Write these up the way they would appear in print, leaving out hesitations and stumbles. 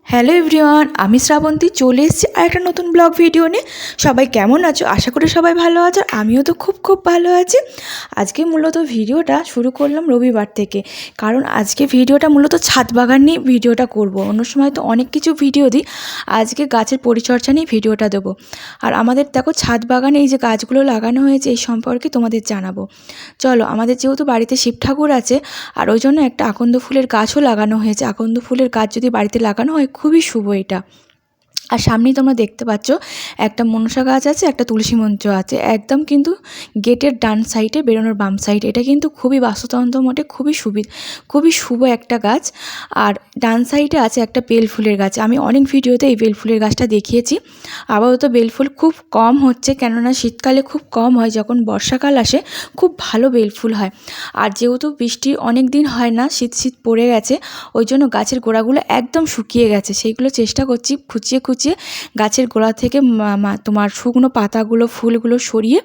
Hello everyone, আমি শ্রাবন্তী চলে এসেছি আর একটা নতুন ব্লগ ভিডিও নিয়ে। সবাই কেমন আছো? আশা করি সবাই ভালো আছো। আমিও তো খুব ভালো আছি। আজকে মূলত ভিডিওটা শুরু করলাম রবিবার থেকে, কারণ আজকে ভিডিওটা মূলত ছাদ বাগান নিয়ে ভিডিওটা করব। অন্য সময় তো অনেক কিছু ভিডিও দিই, আজকে গাছের পরিচর্যা নিয়ে ভিডিওটা দেবো। আর আমাদের দেখো ছাদ বাগানে এই যে গাছগুলো লাগানো হয়েছে এই সম্পর্কে তোমাদের জানাবো। চলো, আমাদের যেহেতু বাড়িতে শিব ঠাকুর আছে আর ওই জন্য একটা আকন্দ ফুলের গাছও লাগানো হয়েছে। আকন্দ ফুলের গাছ যদি বাড়িতে লাগানো হয় খুবই শুভ এটা। আর সামনেই তোমরা দেখতে পাচ্ছ একটা মনসা গাছ আছে, একটা তুলসী মঞ্চ আছে, একদম কিন্তু গেটের ডান সাইডে বেরোনোর বাম সাইডে। এটা কিন্তু খুবই বাস্তুতন্ত্র মতে খুবই শুভ একটা গাছ। আর ডান সাইডে আছে একটা বেল ফুলের গাছ। আমি অনেক ভিডিওতে এই বেল ফুলের গাছটা দেখিয়েছি। আপাতত বেল ফুল খুব কম হচ্ছে, কেননা শীতকালে খুব কম হয়, যখন বর্ষাকাল আসে খুব ভালো বেল ফুল হয়। আর যেহেতু বৃষ্টি অনেক দিন হয় না, শীত পড়ে গেছে, ওই জন্য গাছের গোড়াগুলো একদম শুকিয়ে গেছে। সেইগুলো চেষ্টা করছি খুঁচিয়ে গাছের গোড়া থেকে তোমার শুকনো পাতাগুলো ফুলগুলো সরিয়ে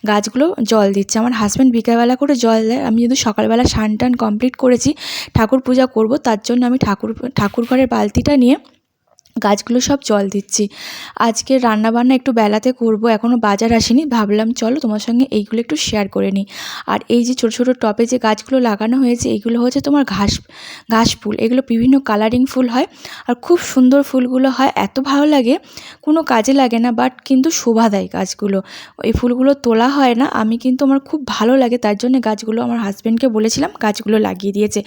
গাছগুলো জল দিচ্ছে। আমার হাজব্যান্ড বিকালবেলা করে জল দেয়। আমি যদি সকালবেলা স্নান টান কমপ্লিট করেছি, ঠাকুর পূজা করব, তার জন্য আমি ঠাকুর ঘরের বালতিটা নিয়ে গাছগুলো সব জল দিচ্ছি। আজকে রান্নাবান্না একটু বেলাতে করব, এখনও বাজার আসেনি, ভাবলাম চলো তোমার সঙ্গে এইগুলো একটু শেয়ার করে নিই। আর এই যে ছোটো ছোটো টবে যে গাছগুলো লাগানো হয়েছে এইগুলো হচ্ছে তোমার ঘাস ফুল। এগুলো বিভিন্ন কালারিং ফুল হয় আর খুব সুন্দর ফুলগুলো হয়, এত ভালো লাগে, কোনো কাজে লাগে না, বাট কিন্তু শোভা দেয় গাছগুলো। এই ফুলগুলো তোলা হয় না, আমি কিন্তু আমার খুব ভালো লাগে, তার জন্য গাছগুলো আমার হাজব্যান্ডকে বলেছিলাম, গাছগুলো লাগিয়ে দিয়েছে।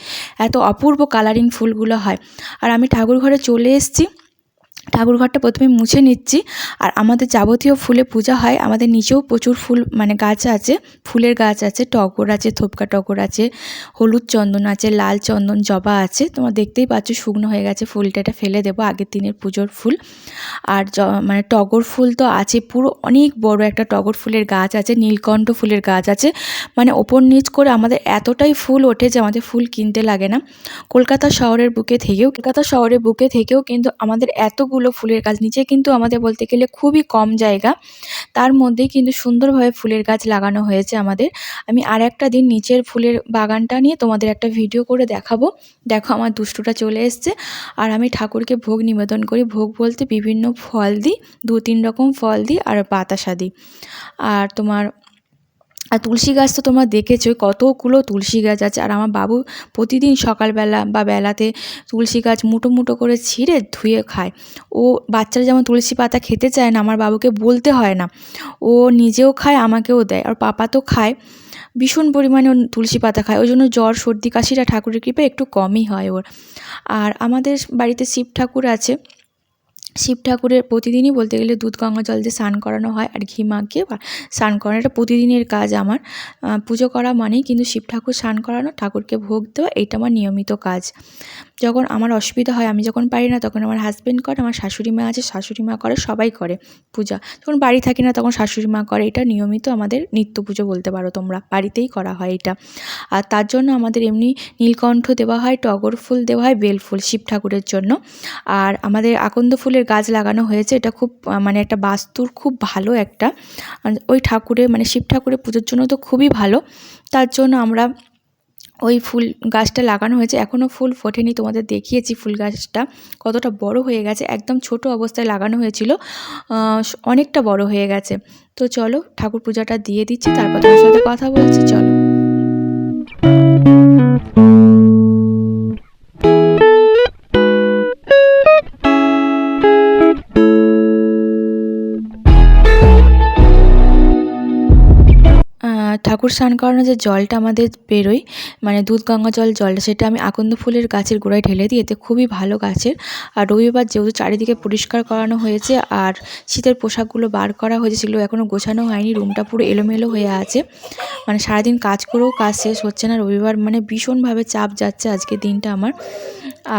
এত অপূর্ব কালারিং ফুলগুলো হয়। আর আমি ঠাকুর ঘরে চলে এসেছি। ঠাকুরঘরটা প্রথমে মুছে নিচ্ছি। আর আমাদের যাবতীয় ফুলে পূজা হয়, আমাদের নিচেও প্রচুর ফুল গাছ আছে, ফুলের গাছ আছে, টগর আছে, থোপকা টগর আছে, হলুদ চন্দন আছে, লাল চন্দন, জবা আছে। তোমরা দেখতেই পাচ্ছ শুকনো হয়ে গেছে ফুলটা, এটা ফেলে দেবো, আগের দিনের পুজোর ফুল। আর টগর ফুল তো আছে, পুরো অনেক বড় একটা টগর ফুলের গাছ আছে, নীলকণ্ঠ ফুলের গাছ আছে, ওপর নিচ করে আমাদের এতটাই ফুল ওঠে যে আমাদের ফুল কিনতে লাগে না। কলকাতা শহরের বুকে থেকেও কিন্তু আমাদের এতগুলো ফুলের গাছ, নিচে কিন্তু আমাদের বলতে গেলে খুবই কম জায়গা, তার মধ্যেই কিন্তু সুন্দরভাবে ফুলের গাছ লাগানো হয়েছে আমাদের। আমি আর একটা দিন নিচের ফুলের বাগানটা নিয়ে তোমাদের একটা ভিডিও করে দেখাবো। দেখো আমার দুষ্টুটা চলে এসছে। আর আমি ঠাকুরকে ভোগ নিবেদন করি। ভোগ বলতে বিভিন্ন ফল দিই, 2-3 রকম ফল দিই আর বাতাসা দিই। আর তুলসী গাছ তো তোমরা দেখেছোই, কতগুলো তুলসী গাছ আছে। আর আমার বাবু প্রতিদিন সকালবেলা বা বেলাতে তুলসী গাছ মুটো করে ছিঁড়ে ধুয়ে খায়। ও বাচ্চারা যেমন তুলসী পাতা খেতে চায় না, আমার বাবুকে বলতে হয় না, ও নিজেও খায়, আমাকেও দেয়। আর পাপা তো খায়, ভীষণ পরিমাণে ও তুলসী পাতা খায়, ওই জন্য জ্বর সর্দি কাশিটা ঠাকুরের কৃপায় একটু কমই হয় ওর। আর আমাদের বাড়িতে শিব ঠাকুর আছে। শিব ঠাকুরের প্রতিদিনই বলতে গেলে দুধ গঙ্গা জল দিয়ে স্নান করানো হয় আর ঘি মাখিয়ে স্নান করানো, এটা প্রতিদিনের কাজ আমার। পুজো করা মানেই কিন্তু শিব ঠাকুর স্নান করানো, ঠাকুরকে ভোগ দেওয়া, এটা আমার নিয়মিত কাজ। যখন আমার অসুবিধা হয়, আমি যখন পারি না, তখন আমার হাজব্যান্ড করে, আমার শাশুড়ি মা আছে, শাশুড়ি মা করে, সবাই করে পূজা। যখন বাড়ি থাকি না তখন শাশুড়ি মা করে। এটা নিয়মিত আমাদের নিত্য পুজো বলতে পারো তোমরা, বাড়িতেই করা হয় এটা। আর তার জন্য আমাদের এমনি নীলকণ্ঠ দেওয়া হয়, টগর ফুল দেওয়া হয়, বেল ফুল শিব ঠাকুরের জন্য। আর আমাদের আকন্দ ফুলের গাছ লাগানো হয়েছে, এটা খুব একটা বাস্তুর খুব ভালো একটা, ওই ঠাকুরের শিব ঠাকুরের পুজোর জন্য তো খুবই ভালো। তার জন্য আমরা ওই ফুল গাছটা লাগানো হয়েছে। এখনও ফুল ফোটেনি, তোমাদের দেখিয়েছি ফুল গাছটা কতটা বড় হয়ে গেছে। একদম ছোট অবস্থায় লাগানো হয়েছিল, অনেকটা বড় হয়ে গেছে। তো চলো ঠাকুর পূজাটা দিয়ে দিচ্ছি, তারপর তোমার সাথে কথা বলছি। চলো। ঠাকুর স্নান করানো যে জলটা আমাদের বেরোয়, দুধ গঙ্গা জলটা, সেটা আমি আকন্দ ফুলের গাছের গোড়ায় ঢেলে দিই, এতে খুবই ভালো গাছের। আর রবিবার যেহেতু চারিদিকে পরিষ্কার করানো হয়েছে আর শীতের পোশাকগুলো বার করা হয়েছে, সেগুলো এখনও গোছানো হয়নি, রুমটা পুরো এলোমেলো হয়ে আছে। সারাদিন কাজ করেও কাজ শেষ হচ্ছে না। রবিবার ভীষণভাবে চাপ যাচ্ছে আজকের দিনটা আমার।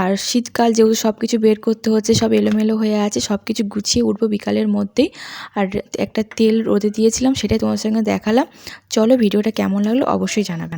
আর শীতকাল যেহেতু সব কিছু বের করতে হচ্ছে, সব এলোমেলো হয়ে আছে, সব কিছু গুছিয়ে উঠবো বিকালের মধ্যেই। আর একটা তেল রোদে দিয়েছিলাম, সেটাই তোমার সঙ্গে দেখালাম। চলো, ভিডিওটা কেমন লাগলো অবশ্যই জানাবে।